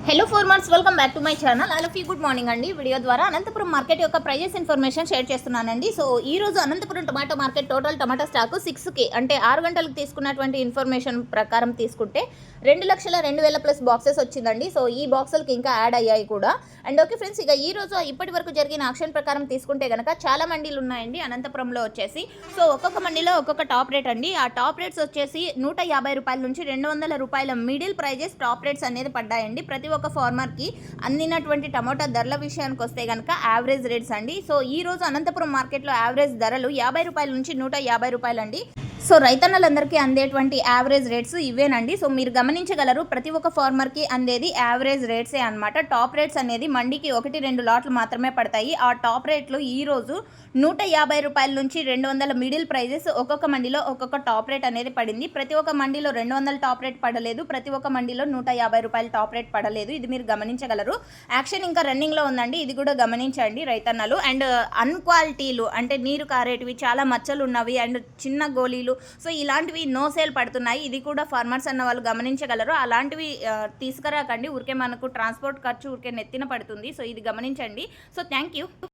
Hello farmers, welcome back to my channel. All of you good morning అండి. Video ద్వారా Anantapuram market యొక్క prices information share చేస్తున్నానండి. So ఈ రోజు Anantapuram tomato market total tomato stock 6కి అంటే 6 గంటలకు తీసుకున్నటువంటి ఇన్ఫర్మేషన్ ప్రకారం తీసుకుంటే 2,02,000 ప్లస్ బాక్సెస్ వచ్చిందండి. సో ఈ బాక్సులకి ఇంకా యాడ్ అయ్యాయి కూడా. అండ్ ఓకే ఫ్రెండ్స్, ఇక ఈ రోజు ఇప్పటి వరకు జరిగిన ఆక్షన్ ప్రకారం తీసుకుంటే కనుక చాలా మండీలు ఉన్నాయండి అనంతపురంలో వచ్చేసి. సో ఒక్కొక్క మండీలో ఒక్కొక్క టాప్ రేట్ అండి. ఆ టాప్ రేట్స్ వచ్చేసి 150 రూపాయల నుంచి 200 రూపాయల మిడిల్ ప్రైజెస్ టాప్ రేట్స్ అనేది పడ్డాయండి. ప్రతి ఒక్క ఫార్మర్కి అందినటువంటి టమోటా ధరల విషయానికి వస్తే కనుక యావరేజ్ రేట్స్ అండి. సో ఈ రోజు అనంతపురం మార్కెట్లో యావరేజ్ ధరలు 50 రూపాయల నుంచి 150 రూపాయలు అండి. సో రైతన్నలందరికీ అందేటువంటి యావరేజ్ రేట్స్ ఇవేనండి. సో మీరు గమనించగలరు, ప్రతి ఒక్క ఫార్మర్కి అందేది యావరేజ్ రేట్సే అనమాట. టాప్ రేట్స్ అనేది మండికి 1-2 లాట్లు మాత్రమే పడతాయి. ఆ టాప్ రేట్లు ఈరోజు 150 రూపాయల నుంచి 200 మిడిల్ ప్రైజెస్ ఒక్కొక్క మండిలో ఒక్కొక్క టాప్ రేట్ అనేది పడింది. ప్రతి ఒక్క మండిలో 200 టాప్ రేట్ పడలేదు, ప్రతి ఒక్క మండిలో 150 రూపాయల టాప్ రేట్ పడలేదు. ఇది మీరు గమనించగలరు. యాక్షన్ ఇంకా రన్నింగ్లో ఉందండి, ఇది కూడా గమనించండి రైతన్నలు. అండ్ అన్క్వాలిటీలు అంటే నీరు కారేటివి, చాలా మచ్చలు ఉన్నవి అండ్ చిన్న గోళీలు, సో ఇలాంటివి నో సేల్ పడుతున్నాయి. ఇది కూడా ఫార్మర్స్ అన్న వాళ్ళు గమనించగలరు. అలాంటివి తీసుకురాకండి, ఊరికే మనకు ట్రాన్స్పోర్ట్ ఖర్చు ఊరికే నెత్తిన పడుతుంది. సో ఇది గమనించండి. So thank you.